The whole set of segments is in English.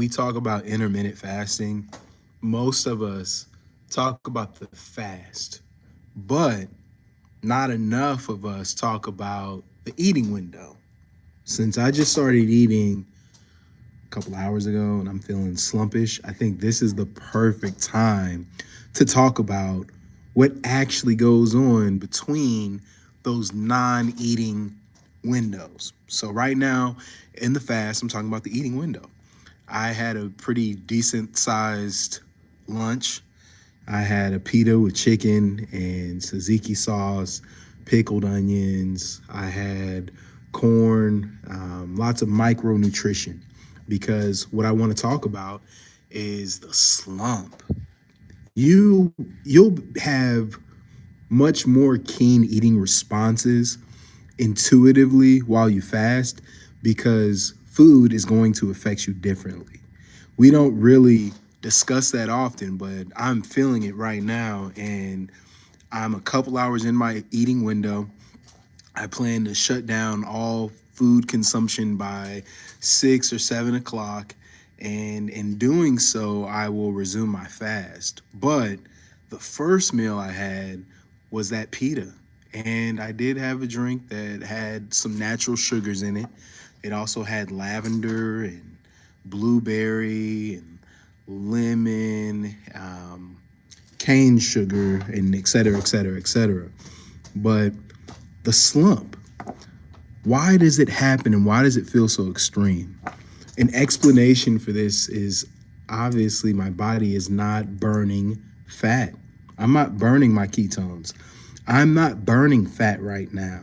we talk about intermittent fasting, most of us talk about the fast, but not enough of us talk about the eating window. Since I just started eating a couple hours ago and I'm feeling slumpish, I think this is the perfect time to talk about what actually goes on between those non eating windows. So, right now in the fast, I'm talking about the eating window. I had a pretty decent sized lunch. I had a pita with chicken and tzatziki sauce, pickled onions. I had corn, lots of micronutrition. Because what I want to talk about is the slump. You'll have much more keen eating responses intuitively while you fast because food is going to affect you differently. We don't really discuss that often, but I'm feeling it right now. And I'm a couple hours in my eating window. I plan to shut down all food consumption by 6 or 7 o'clock. And in doing so, I will resume my fast. But the first meal I had was that pita. And I did have a drink that had some natural sugars in it. It also had lavender and blueberry and lemon, cane sugar, and et cetera, et cetera, et cetera. But the slump, why does it happen and why does it feel so extreme? An explanation for this is obviously my body is not burning fat. I'm not burning my ketones. I'm not burning fat right now.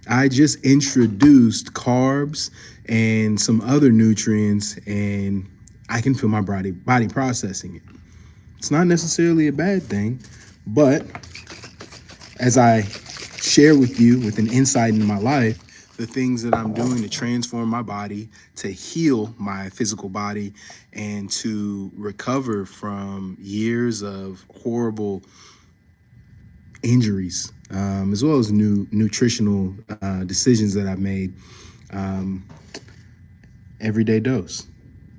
I just introduced carbs and some other nutrients, and I can feel my body processing it. It's not necessarily a bad thing, but as I share with you with an insight in my life, the things that I'm doing to transform my body, to heal my physical body, and to recover from years of horrible injuries, as well as new nutritional decisions that I've made. Um, Everyday dose.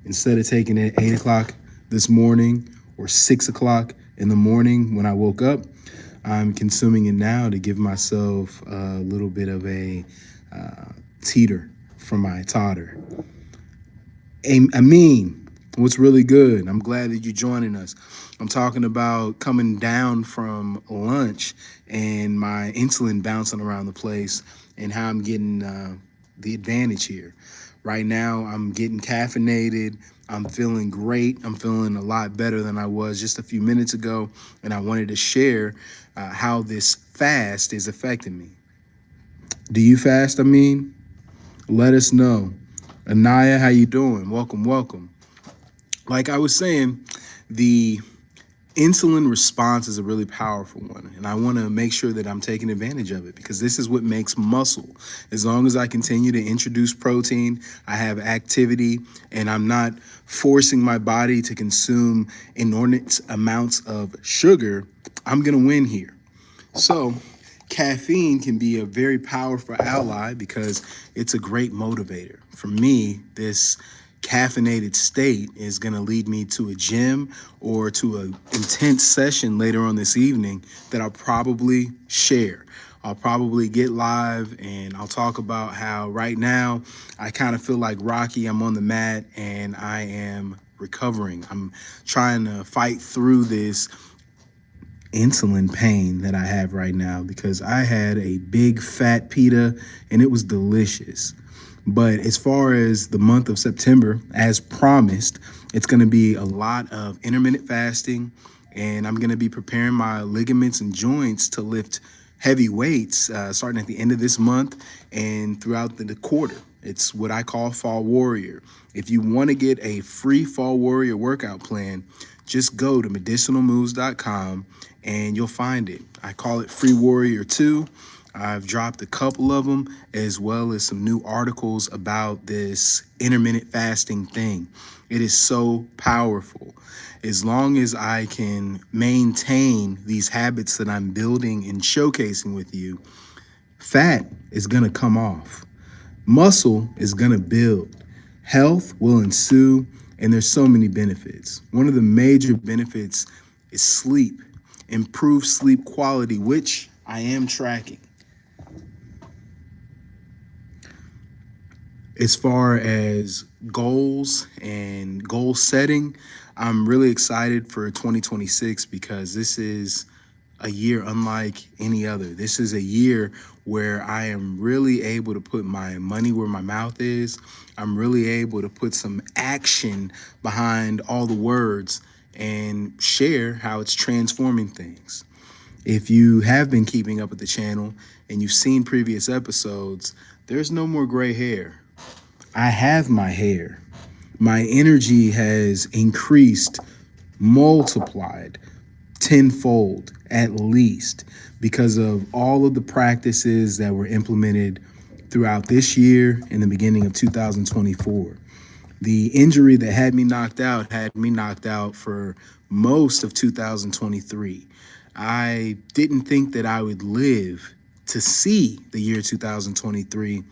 Instead of taking it at 8 o'clock this morning or 6 o'clock in the morning when I woke up, I'm consuming it now to give myself a little bit of a teeter from my totter. Amin, what's really good? I'm glad that you're joining us. I'm talking about coming down from lunch and my insulin bouncing around the place and how I'm getting the advantage here. Right now, I'm getting caffeinated. I'm feeling great. I'm feeling a lot better than I was just a few minutes ago. And I wanted to share how this fast is affecting me. Do you fast, Amin? Let us know. Anaya, how you doing? Welcome, welcome. Like I was saying, the insulin response is a really powerful one, and I want to make sure that I'm taking advantage of it because this is what makes muscle. As long as I continue to introduce protein, I have activity, and I'm not forcing my body to consume inordinate amounts of sugar, I'm going to win here. So caffeine can be a very powerful ally because it's a great motivator. For me, this caffeinated state is going to lead me to a gym or to an intense session later on this evening that I'll probably share. I'll probably get live and I'll talk about how right now I kind of feel like Rocky. I'm on the mat and I am recovering. I'm trying to fight through this insulin pain that I have right now because I had a big fat pita and it was delicious. But as far as the month of September, as promised, it's going to be a lot of intermittent fasting, and I'm going to be preparing my ligaments and joints to lift heavy weights starting at the end of this month and throughout the quarter. It's what I call Fall Warrior. If you want to get a free Fall Warrior workout plan, just go to MedicinalMoves.com and you'll find it. I call it Free Warrior 2. I've dropped a couple of them as well as some new articles about this intermittent fasting thing. It is so powerful. As long as I can maintain these habits that I'm building and showcasing with you, fat is going to come off. Muscle is going to build. Health will ensue, And there's so many benefits. One of the major benefits is sleep, improved sleep quality, which I am tracking. As far as goals and goal setting, I'm really excited for 2026 because this is a year unlike any other. This is a year where I am really able to put my money where my mouth is. I'm really able to put some action behind all the words and share how it's transforming things. If you have been keeping up with the channel and you've seen previous episodes, there's no more gray hair. I have my hair. My energy has increased, multiplied tenfold at least because of all of the practices that were implemented throughout this year and the beginning of 2024. The injury that had me knocked out for most of 2023. I didn't think that I would live to see the year 2023,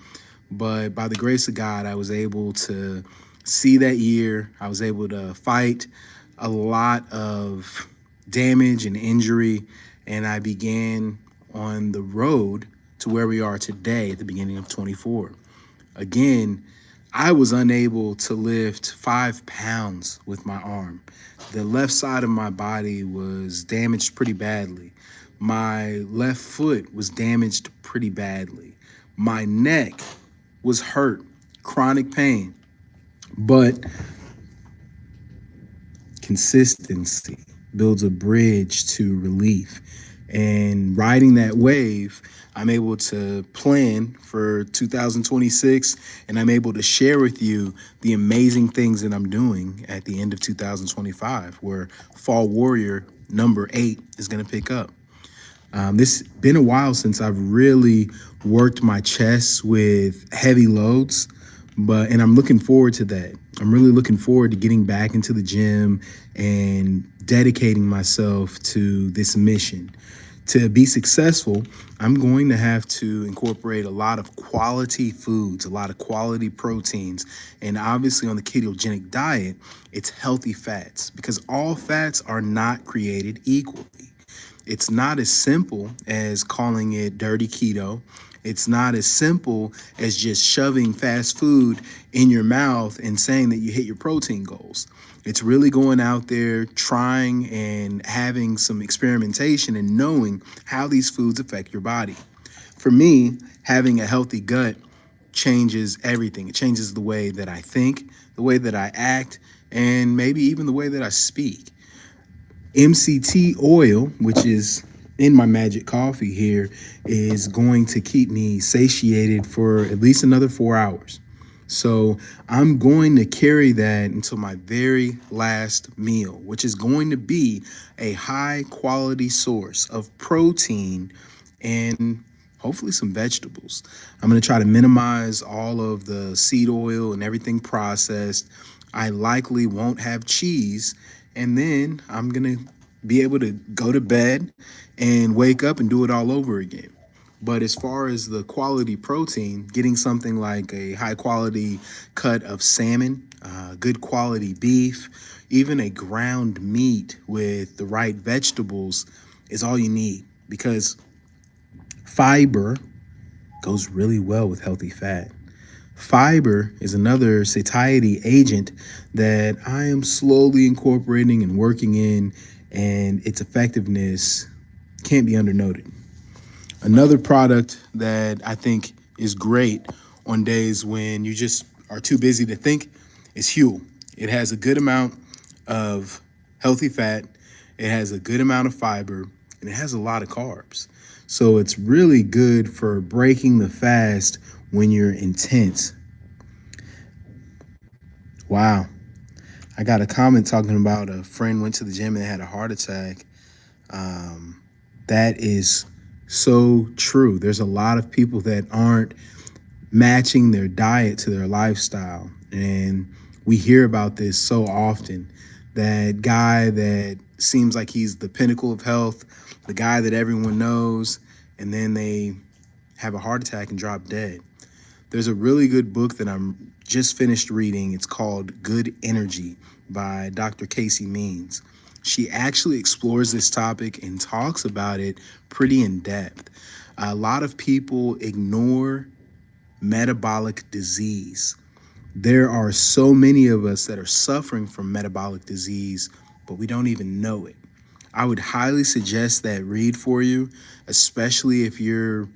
but by the grace of God, I was able to see that year. I was able to fight a lot of damage and injury, and I began on the road to where we are today at the beginning of 24. Again, I was unable to lift 5 pounds with my arm. The left side of my body was damaged pretty badly. My left foot was damaged pretty badly. My neck was hurt, chronic pain, but consistency builds a bridge to relief. And riding that wave, I'm able to plan for 2026, and I'm able to share with you the amazing things that I'm doing at the end of 2025, where Fall Warrior number 8 is going to pick up. This been a while since I've really worked my chest with heavy loads, and I'm looking forward to that. I'm really looking forward to getting back into the gym and dedicating myself to this mission. To be successful, I'm going to have to incorporate a lot of quality foods, a lot of quality proteins, and obviously on the ketogenic diet, it's healthy fats because all fats are not created equally. It's not as simple as calling it dirty keto. It's not as simple as just shoving fast food in your mouth and saying that you hit your protein goals. It's really going out there, trying and having some experimentation and knowing how these foods affect your body. For me, having a healthy gut changes everything. It changes the way that I think, the way that I act, and maybe even the way that I speak. MCT oil, which is in my magic coffee here, is going to keep me satiated for at least another 4 hours. So I'm going to carry that until my very last meal, which is going to be a high quality source of protein and hopefully some vegetables. I'm going to try to minimize all of the seed oil and everything processed. I likely won't have cheese, and then I'm going to be able to go to bed and wake up and do it all over again. But as far as the quality protein, getting something like a high quality cut of salmon, good quality beef, even a ground meat with the right vegetables is all you need, because fiber goes really well with healthy fat. Fiber is another satiety agent that I am slowly incorporating and working in, and its effectiveness can't be undernoted. Another product that I think is great on days when you just are too busy to think is Huel. It has a good amount of healthy fat, it has a good amount of fiber, and it has a lot of carbs. So it's really good for breaking the fast when you're intense. Wow. I got a comment talking about a friend went to the gym and had a heart attack. That is so true. There's a lot of people that aren't matching their diet to their lifestyle. And we hear about this so often. That guy that seems like he's the pinnacle of health, the guy that everyone knows, and then they have a heart attack and drop dead. There's a really good book that I'm just finished reading. It's called Good Energy by Dr. Casey Means. She actually explores this topic and talks about it pretty in depth. A lot of people ignore metabolic disease. There are so many of us that are suffering from metabolic disease, but we don't even know it. I would highly suggest that read for you, especially if you're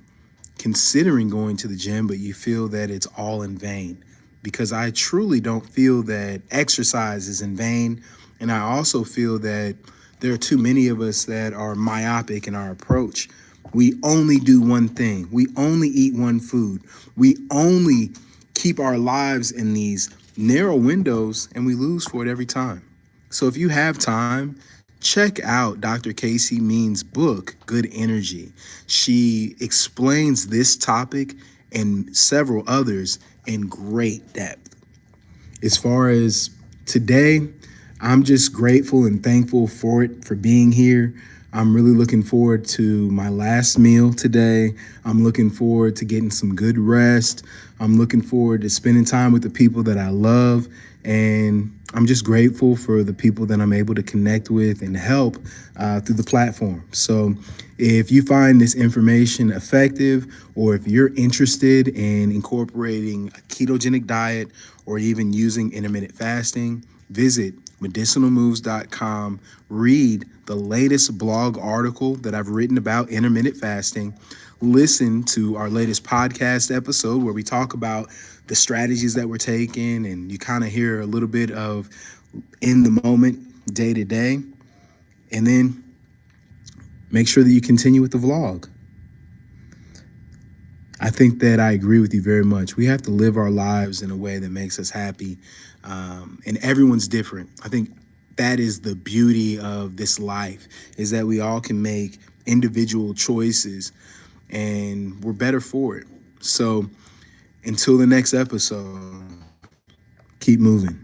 considering going to the gym, but you feel that it's all in vain. Because I truly don't feel that exercise is in vain. And I also feel that there are too many of us that are myopic in our approach. We only do one thing, we only eat one food, we only keep our lives in these narrow windows, and we lose for it every time. So if you have time, check out Dr. Casey Means' book, Good Energy. She explains this topic and several others in great depth. As far as today, I'm just grateful and thankful for it, for being here. I'm really looking forward to my last meal today. I'm looking forward to getting some good rest. I'm looking forward to spending time with the people that I love. And I'm just grateful for the people that I'm able to connect with and help through the platform. So if you find this information effective, or if you're interested in incorporating a ketogenic diet or even using intermittent fasting, visit MedicinalMoves.com. Read the latest blog article that I've written about intermittent fasting. Listen to our latest podcast episode where we talk about the strategies that we're taking, and you kind of hear a little bit of in the moment, day to day. And then make sure that you continue with the vlog. I think that I agree with you very much. We have to live our lives in a way that makes us happy. And everyone's different. I think that is the beauty of this life, is that we all can make individual choices and we're better for it. So until the next episode, keep moving.